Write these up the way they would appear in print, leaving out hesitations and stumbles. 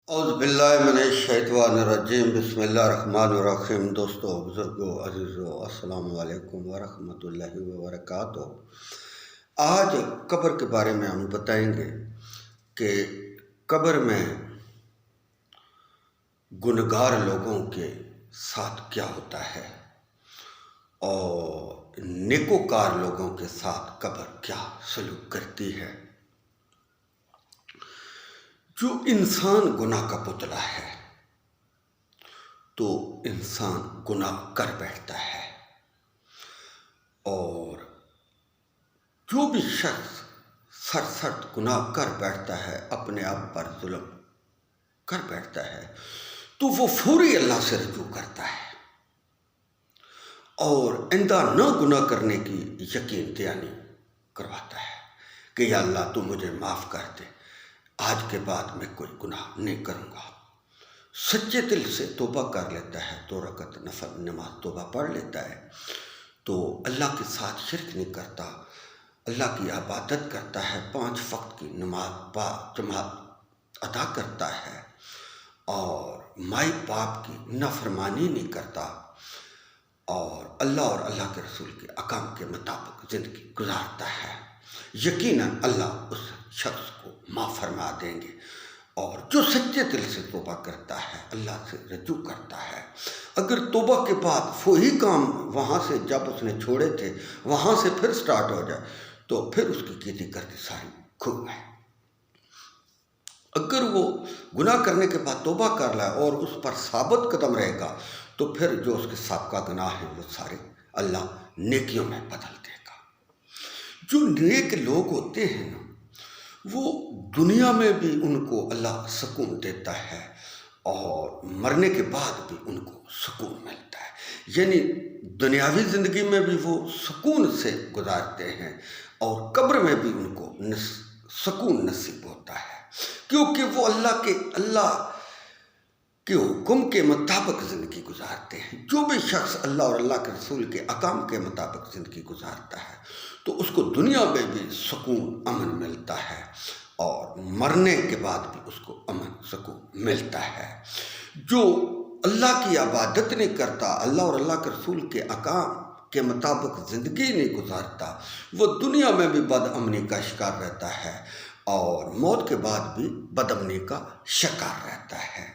اعوذ باللہ من الشیطان الرجیم، بسم اللہ الرحمن الرحیم۔ دوستو، بزرگوں، عزیزو، السلام علیکم ورحمۃ اللہ وبرکاتہ۔ آج قبر کے بارے میں ہم بتائیں گے کہ قبر میں گنہگار لوگوں کے ساتھ کیا ہوتا ہے اور نیکوکار لوگوں کے ساتھ قبر کیا سلوک کرتی ہے۔ جو انسان گناہ کا پتلا ہے تو انسان گناہ کر بیٹھتا ہے، اور جو بھی شخص سرسٹ گناہ کر بیٹھتا ہے، اپنے آپ پر ظلم کر بیٹھتا ہے، تو وہ فوری اللہ سے رجوع کرتا ہے اور آئندہ نہ گناہ کرنے کی یقین دہانی کرواتا ہے کہ یا اللہ تو مجھے معاف کر دے، آج کے بعد میں کوئی گناہ نہیں کروں گا۔ سچے دل سے توبہ کر لیتا ہے، 2 رکعت نفل نماز توبہ پڑھ لیتا ہے، تو اللہ کے ساتھ شرک نہیں کرتا، اللہ کی عبادت کرتا ہے، 5 وقت کی نماز با جماعت ادا کرتا ہے، اور مائی باپ کی نافرمانی نہیں کرتا، اور اللہ اور اللہ کے رسول کے احکام کے مطابق زندگی گزارتا ہے، یقیناً اللہ اس شخص کو معاف فرما دیں گے۔ اور جو سچے دل سے توبہ کرتا ہے، اللہ سے رجوع کرتا ہے، اگر توبہ کے بعد وہی کام وہاں سے جب اس نے چھوڑے تھے وہاں سے پھر سٹارٹ ہو جائے تو پھر اس کی کیتی کرتی ساری کھو ہے۔ اگر وہ گناہ کرنے کے بعد توبہ کر لائے اور اس پر ثابت قدم رہے گا تو پھر جو اس کے سابقہ گناہ ہیں وہ سارے اللہ نیکیوں میں بدل دے گا۔ جو نیک لوگ ہوتے ہیں نا، وہ دنیا میں بھی ان کو اللہ سکون دیتا ہے اور مرنے کے بعد بھی ان کو سکون ملتا ہے، یعنی دنیاوی زندگی میں بھی وہ سکون سے گزارتے ہیں اور قبر میں بھی ان کو سکون نصیب ہوتا ہے، کیونکہ وہ اللہ کے حکم کے مطابق زندگی گزارتے ہیں۔ جو بھی شخص اللہ اور اللہ کے رسول کے احکام کے مطابق زندگی گزارتا ہے تو اس کو دنیا میں بھی سکون امن ملتا ہے اور مرنے کے بعد بھی اس کو امن سکون ملتا ہے۔ جو اللہ کی عبادت نہیں کرتا، اللہ اور اللہ کے رسول کے احکام کے مطابق زندگی نہیں گزارتا، وہ دنیا میں بھی بد امنی کا شکار رہتا ہے اور موت کے بعد بھی بد امنی کا شکار رہتا ہے۔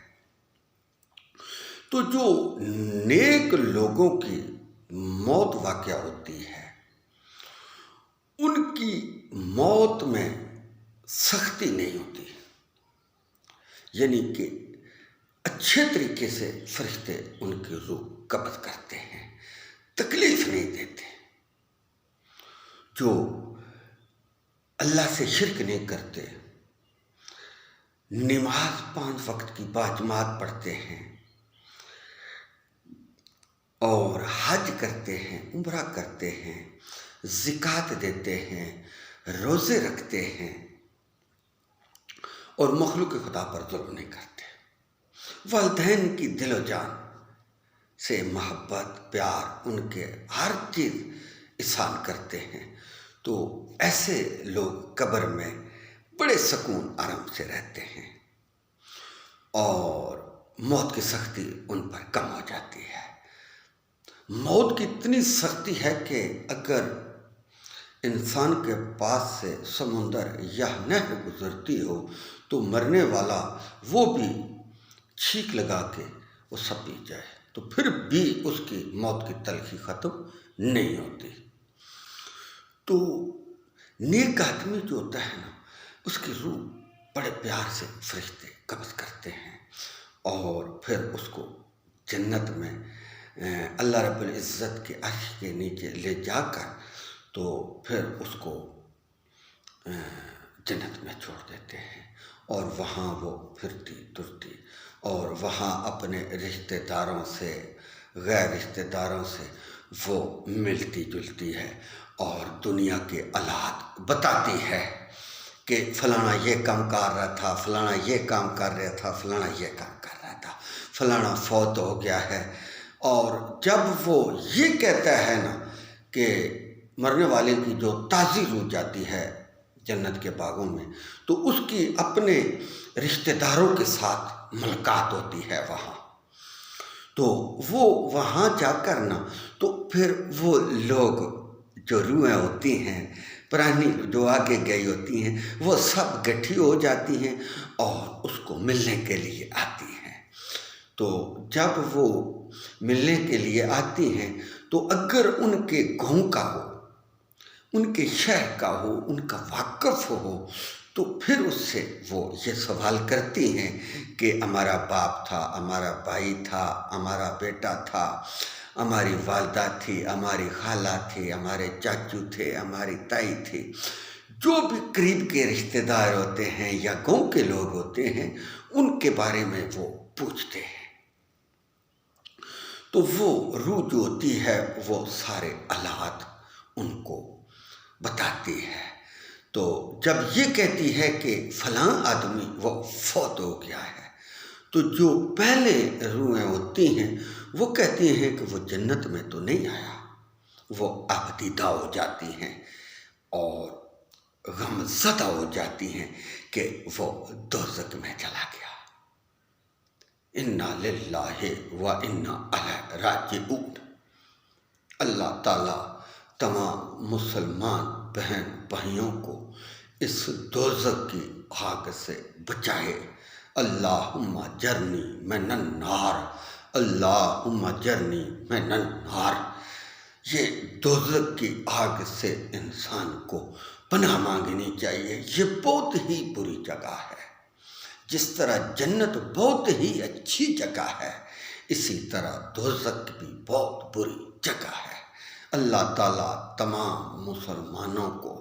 تو جو نیک لوگوں کی موت واقع ہوتی ہے، ان کی موت میں سختی نہیں ہوتی، یعنی کہ اچھے طریقے سے فرشتے ان کی روح قبض کرتے ہیں، تکلیف نہیں دیتے۔ جو اللہ سے شرک نہیں کرتے، نماز 5 وقت کی باجماعت پڑھتے ہیں اور حج کرتے ہیں، عمرہ کرتے ہیں، زکوٰۃ دیتے ہیں، روزے رکھتے ہیں اور مخلوق خدا پر ظلم نہیں کرتے، والدین کی دل و جان سے محبت پیار ان کے ہر چیز احسان کرتے ہیں، تو ایسے لوگ قبر میں بڑے سکون آرام سے رہتے ہیں اور موت کی سختی ان پر کم ہو جاتی ہے۔ موت کی اتنی سختی ہے کہ اگر انسان کے پاس سے سمندر یا نہر گزرتی ہو تو مرنے والا وہ بھی چھینک لگا کے وہ سب پی جائے تو پھر بھی اس کی موت کی تلخی ختم نہیں ہوتی۔ تو نیک آدمی جو ہوتا ہے نا، اس کی روح بڑے پیار سے فرشتے قبض کرتے ہیں اور پھر اس کو جنت میں اللہ رب العزت کے عرش کے نیچے لے جا کر تو پھر اس کو جنت میں چھوڑ دیتے ہیں، اور وہاں وہ پھرتی ترتی اور وہاں اپنے رشتہ داروں سے غیر رشتہ داروں سے وہ ملتی جلتی ہے اور دنیا کے حالات بتاتی ہے کہ فلانا یہ کام کر رہا تھا، فلانا یہ کام کر رہا تھا، فلانا یہ کام کر رہا تھا، فلانا فوت ہو گیا ہے۔ اور جب وہ یہ کہتا ہے نا کہ مرنے والے کی جو تازی روح جاتی ہے جنت کے باغوں میں، تو اس کی اپنے رشتہ داروں کے ساتھ ملاقات ہوتی ہے وہاں. تو وہ وہاں جا کر نا تو پھر وہ لوگ جو روحیں ہوتی ہیں پرانی جو آگے گئی ہوتی ہیں وہ سب گٹھی ہو جاتی ہیں اور اس کو ملنے کے لیے آتی ہیں. تو جب وہ ملنے کے لیے آتی ہیں تو اگر ان کے گاؤں کا ہو، ان کے شہر کا ہو، ان کا واقف ہو، تو پھر اس سے وہ یہ سوال کرتی ہیں کہ ہمارا باپ تھا، ہمارا بھائی تھا، ہمارا بیٹا تھا، ہماری والدہ تھی، ہماری خالہ تھی، ہمارے چاچو تھے، ہماری تائی تھی. جو بھی قریب کے رشتہ دار ہوتے ہیں یا گاؤں کے لوگ ہوتے ہیں ان کے بارے میں وہ پوچھتے ہیں. تو وہ روح جو ہوتی ہے وہ سارے حالات ان کو بتاتی ہے. تو جب یہ کہتی ہے کہ فلاں آدمی وہ فوت ہو گیا ہے تو جو پہلے روحیں ہوتی ہیں وہ کہتی ہیں کہ وہ جنت میں تو نہیں آیا، وہ ابدیدہ ہو جاتی ہیں اور غم زدہ ہو جاتی ہیں کہ وہ دوزخ میں چلا گیا. انا للہ و انا الیہ راجعون. اللہ تعالیٰ تمام مسلمان بہن بھائیوں کو اس دوزخ کی آگ سے بچائے. اللہم جرنی من النار، اللہم جرنی من النار. یہ دوزخ کی آگ سے انسان کو پناہ مانگنی چاہیے. یہ بہت ہی بری جگہ ہے. جس طرح جنت بہت ہی اچھی جگہ ہے اسی طرح دوزخ بھی بہت بری جگہ ہے. اللہ تعالیٰ تمام مسلمانوں کو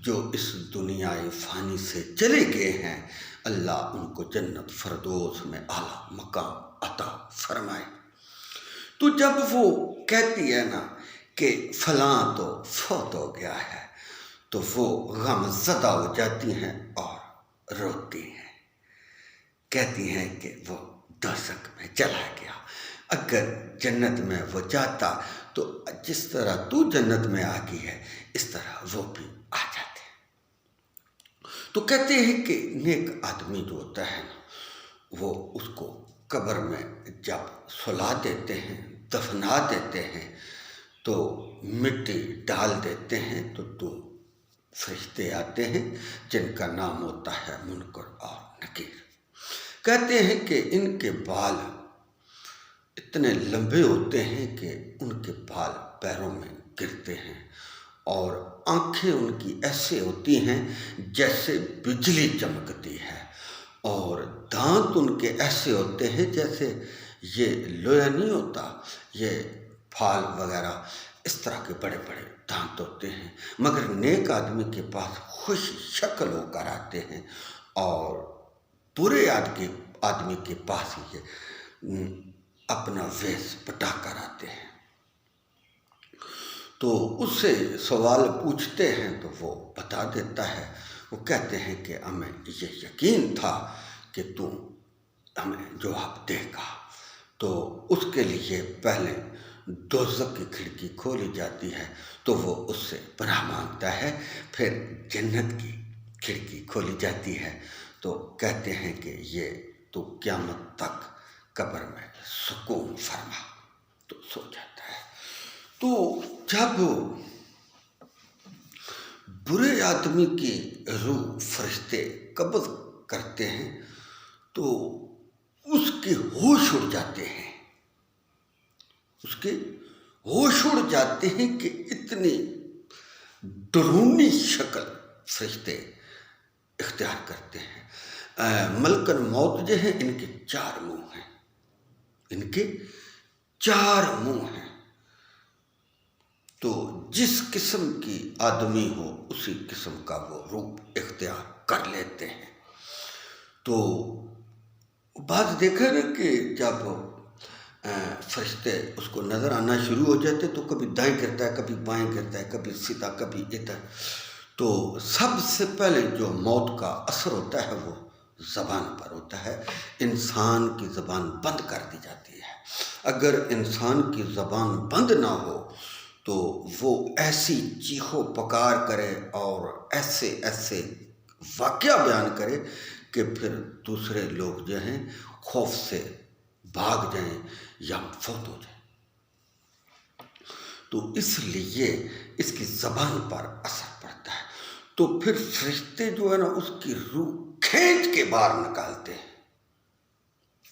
جو اس دنیا فانی سے چلے گئے ہیں اللہ ان کو جنت فردوس میں اعلیٰ مقام عطا فرمائے. تو جب وہ کہتی ہے نا کہ فلاں تو فوت ہو گیا ہے تو وہ غم زدہ ہو جاتی ہیں اور روتی ہیں، کہتی ہیں کہ وہ دوزخ میں چلا گیا. اگر جنت میں وہ جاتا تو جس طرح تو جنت میں آ گئی ہے اس طرح وہ بھی آ جاتے. تو کہتے ہیں کہ نیک آدمی جو ہوتا ہے نا وہ اس کو قبر میں جب سلا دیتے ہیں، دفنا دیتے ہیں تو مٹی ڈال دیتے ہیں تو دو فرشتے آتے ہیں جن کا نام ہوتا ہے منکر اور نکیر. کہتے ہیں کہ ان کے بال اتنے لمبے ہوتے ہیں کہ ان کے بال پیروں میں گرتے ہیں اور آنکھیں ان کی ایسے ہوتی ہیں جیسے بجلی چمکتی ہے اور دانت ان کے ایسے ہوتے ہیں جیسے یہ لوہا نہیں ہوتا، یہ پھال وغیرہ اس طرح کے بڑے بڑے دانت ہوتے ہیں. مگر نیک آدمی کے پاس خوش شکل ہو کر آتے ہیں اور برے آدمی کے پاس یہ اپنا ویس بٹا کر آتے ہیں. تو اس سے سوال پوچھتے ہیں تو وہ بتا دیتا ہے. وہ کہتے ہیں کہ ہمیں یہ یقین تھا کہ تو ہمیں جواب دے گا. تو اس کے لیے پہلے دوزخ کی کھڑکی کھولی جاتی ہے تو وہ اس سے پناہ مانگتا ہے. پھر جنت کی کھڑکی کھولی جاتی ہے تو کہتے ہیں کہ یہ تو قیامت تک قبر میں سکون فرما، تو سو جاتا ہے. تو جب برے آدمی کی روح فرشتے قبض کرتے ہیں تو اس کے ہوش اڑ جاتے ہیں، اس کے ہوش اڑ جاتے ہیں کہ اتنی ڈرونی شکل فرشتے اختیار کرتے ہیں. ملک الموت جو ہے ان کے 4 منہ ہیں، ان کے 4 منہ ہیں. تو جس قسم کی آدمی ہو اسی قسم کا وہ روپ اختیار کر لیتے ہیں. تو بعض دیکھا نا کہ جب فرشتے اس کو نظر آنا شروع ہو جاتے تو کبھی دائیں کرتا ہے، کبھی بائیں کرتا ہے، کبھی سیدھا، کبھی ادھر. تو سب سے پہلے جو موت کا اثر ہوتا ہے وہ زبان پر ہوتا ہے. انسان کی زبان بند کر دی جاتی ہے. اگر انسان کی زبان بند نہ ہو تو وہ ایسی چیخو پکار کرے اور ایسے ایسے واقعہ بیان کرے کہ پھر دوسرے لوگ جو ہیں خوف سے بھاگ جائیں یا فوت ہو جائیں۔ تو اس لیے اس کی زبان پر اثر پڑتا ہے۔ تو پھر فرشتے جو ہے نا اس کی روح کھینچ کے باہر نکالتے ہیں،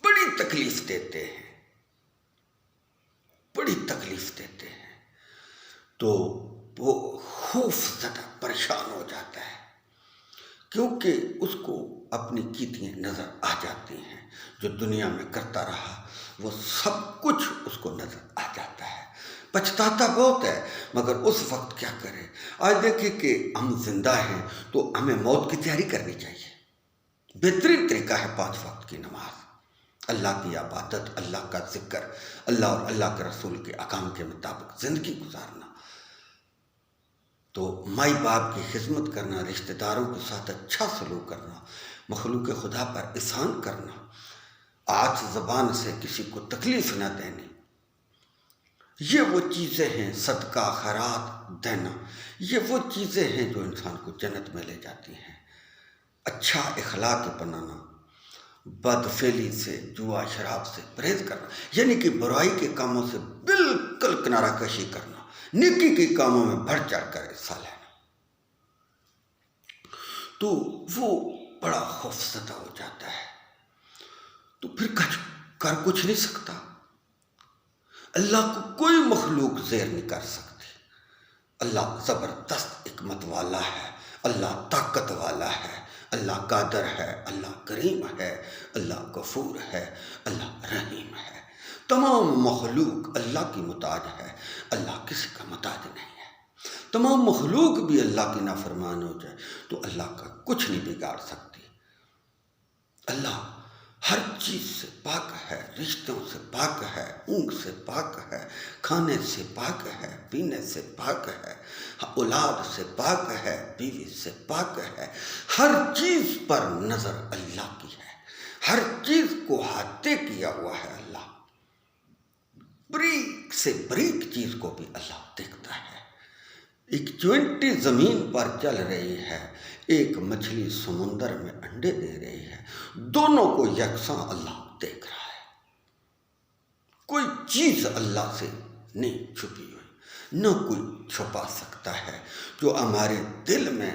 بڑی تکلیف دیتے ہیں، بڑی تکلیف دیتے ہیں۔ تو وہ خوف زدہ پریشان ہو جاتا ہے، کیونکہ اس کو اپنی کیتیاں نظر آ جاتی ہیں، جو دنیا میں کرتا رہا وہ سب کچھ اس کو نظر آ جاتا ہے۔ پچھتاتا بہت ہے، مگر اس وقت کیا کرے؟ آج دیکھیں کہ ہم زندہ ہیں تو ہمیں موت کی تیاری کرنی چاہیے۔ بہترین طریقہ ہے 5 وقت کی نماز، اللہ کی عبادت، اللہ کا ذکر، اللہ اور اللہ کے رسول کے احکام کے مطابق زندگی گزارنا۔ تو مائی باپ کی خدمت کرنا، رشتہ داروں کے ساتھ اچھا سلوک کرنا، مخلوق خدا پر احسان کرنا، آج زبان سے کسی کو تکلیف نہ دینی، یہ وہ چیزیں ہیں۔ صدقہ خیرات دینا، یہ وہ چیزیں ہیں جو انسان کو جنت میں لے جاتی ہیں۔ اچھا اخلاق اپنانا، بد فعلی سے، جوا شراب سے پرہیز کرنا، یعنی کہ برائی کے کاموں سے بالکل کنارہ کشی کرنا، نیکی کے کاموں میں بڑھ چڑھ کر حصہ لینا۔ تو وہ بڑا خوفزدہ ہو جاتا ہے، تو پھر کر کچھ نہیں سکتا۔ اللہ کو کوئی مخلوق زیر نہیں کر سکتی۔ اللہ زبردست حکمت والا ہے، اللہ طاقت والا ہے، اللہ قادر ہے، اللہ کریم ہے، اللہ غفور ہے، اللہ رحیم ہے۔ تمام مخلوق اللہ کی محتاج ہے، اللہ کسی کا محتاج نہیں ہے۔ تمام مخلوق بھی اللہ کی نافرمان ہو جائے تو اللہ کا کچھ نہیں بگاڑ سکتی۔ اللہ ہر چیز سے پاک ہے، رشتوں سے پاک ہے، اونگ سے پاک ہے، کھانے سے پاک ہے، پینے سے پاک ہے، اولاد سے پاک ہے، بیوی سے پاک ہے۔ ہر چیز پر نظر اللہ کی ہے، ہر چیز کو احاطے کیا ہوا ہے اللہ۔ بریک سے بریک چیز کو بھی اللہ دیکھتا ہے۔ ایک چونٹی زمین پر چل رہی ہے، ایک مچھلی سمندر میں انڈے دے رہی ہے، دونوں کو یکساں اللہ دیکھ رہا ہے۔ کوئی چیز اللہ سے نہیں چھپی ہوئی، نہ کوئی چھپا سکتا ہے۔ جو ہمارے دل میں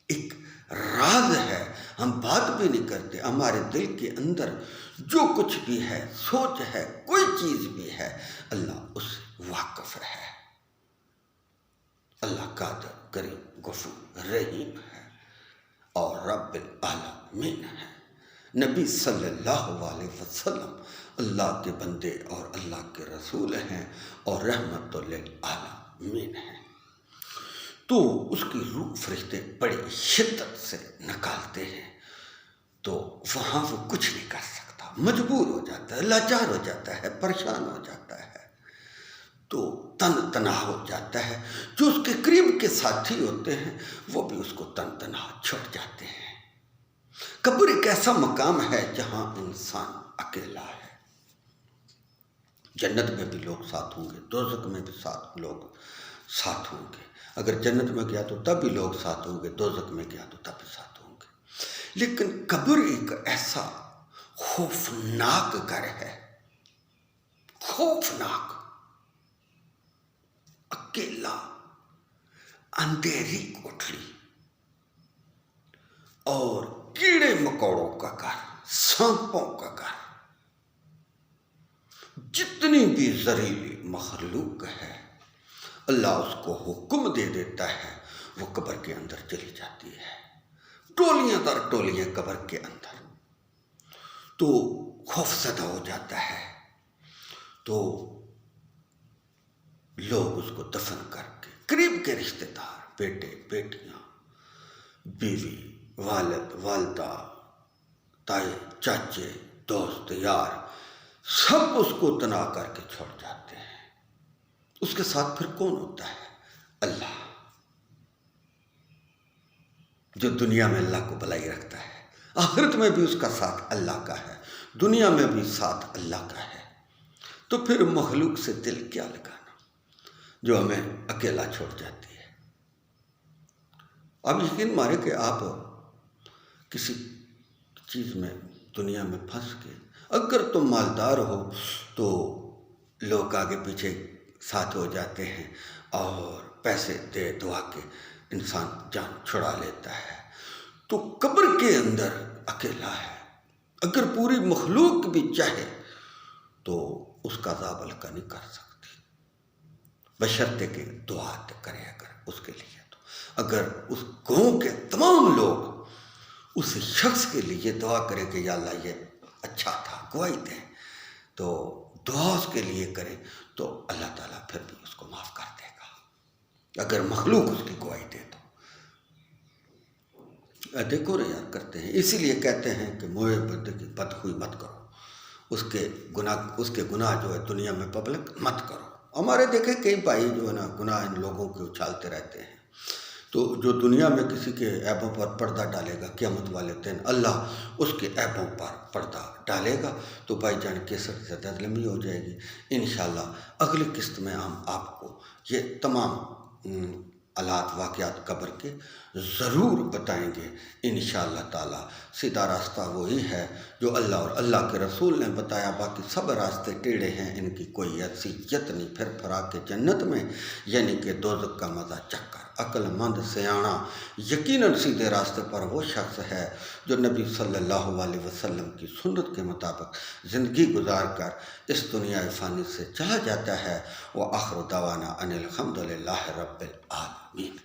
ایک راز ہے، ہم بات بھی نہیں کرتے، ہمارے دل کے اندر جو کچھ بھی ہے، سوچ ہے، کوئی چیز بھی ہے، اللہ اس سے واقف ہے۔ اللہ قادر، کریم، غفور، رحیم ہے اور رب العالمین ہے۔ نبی صلی اللہ علیہ وسلم اللہ کے بندے اور اللہ کے رسول ہیں اور رحمت للعالمین ہیں۔ تو اس کی روح فرشتے بڑی شدت سے نکالتے ہیں، تو وہاں وہ کچھ نہیں کر سکتا، مجبور ہو جاتا ہے، لاچار ہو جاتا ہے، پریشان ہو جاتا ہے، تو تنہا ہو جاتا ہے۔ جو اس کے قریب کے ساتھی ہوتے ہیں وہ بھی اس کو تنہا چھوڑ جاتے ہیں۔ قبر ایک ایسا مقام ہے جہاں انسان اکیلا ہے۔ جنت میں بھی لوگ ساتھ ہوں گے، دوزخ میں بھی لوگ ساتھ ہوں گے۔ اگر جنت میں گیا تو تب بھی لوگ ساتھ ہوں گے، دوزخ میں گیا تو تب بھی ساتھ ہوں گے۔ لیکن قبر ایک ایسا خوفناک گھر ہے، خوفناک، اکیلا، اندھیری کوٹھلی اور کیڑے مکوڑوں کا گھر، سانپوں کا گھر۔ جتنی بھی زہریلی مخلوق ہے اللہ اس کو حکم دے دیتا ہے، وہ قبر کے اندر چلی جاتی ہے، ٹولیاں در ٹولیاں قبر کے اندر۔ تو خوفزدہ ہو جاتا ہے، تو لوگ اس کو دفن کر کے قریب کے رشتہ دار، بیٹے بیٹیاں، بیوی، والد والدہ، تائے چاچے، دوست یار، سب اس کو تنہا کر کے چھوڑ جاتے ہیں۔ اس کے ساتھ پھر کون ہوتا ہے؟ اللہ، جو دنیا میں اللہ کو بلائی رکھتا ہے، آخرت میں بھی اس کا ساتھ اللہ کا ہے، دنیا میں بھی ساتھ اللہ کا ہے۔ تو پھر مخلوق سے دل کیا لگانا جو ہمیں اکیلا چھوڑ جاتی ہے۔ اب یقین مارے کہ آپ کسی چیز میں دنیا میں پھنس کے، اگر تم مالدار ہو تو لوگ آگے پیچھے ساتھ ہو جاتے ہیں اور پیسے دے دعا کے انسان جان چھڑا لیتا ہے، تو قبر کے اندر اکیلا ہے، اگر پوری مخلوق بھی چاہے تو اس کا عذاب ہلکا نہیں کر سکتی، بشرطے کہ دعا کرے اگر اس کے لیے، تو اگر اس قوم کے تمام لوگ اس شخص کے لیے دعا کرے کہ یا اللہ یہ اچھا تھا، گواہی دیں، تو دعا اس کے لیے کرے تو اللہ تعالیٰ پھر بھی اس کو معاف کر دے گا، اگر مخلوق اس کی گواہی دے تو۔ دیکھو نا یار، کرتے ہیں، اسی لیے کہتے ہیں کہ موئے بندے کی بدخوئی مت کرو، اس کے گناہ جو ہے دنیا میں پبلک مت کرو۔ ہمارے دیکھیں کئی بھائی جو ہے نا گناہ ان لوگوں کے اچھالتے رہتے ہیں، تو جو دنیا میں کسی کے عیبوں پر پردہ ڈالے گا، قیامت والے دن اللہ اس کے عیبوں پر پردہ ڈالے گا، تو بھائی جان کیسٹ زیادہ لمبی ہو جائے گی۔ انشاءاللہ اگلی قسط میں ہم آپ کو یہ تمام حالات واقعات قبر کے ضرور بتائیں گے انشاءاللہ تعالی۔ سیدھا راستہ وہی ہے جو اللہ اور اللہ کے رسول نے بتایا، باقی سب راستے ٹیڑھے ہیں، ان کی کوئی حیثیت نہیں۔ پھر پھرا کے جنت میں یعنی کہ دوزخ کا مزہ چکھ کر عقل مند سیاںا یقیناً سیدھے راستے پر وہ شخص ہے جو نبی صلی اللہ علیہ وسلم کی سنت کے مطابق زندگی گزار کر اس دنیا فانی سے چلا جاتا ہے۔ وآخر دعوانا ان الحمد للہ رب العالمین۔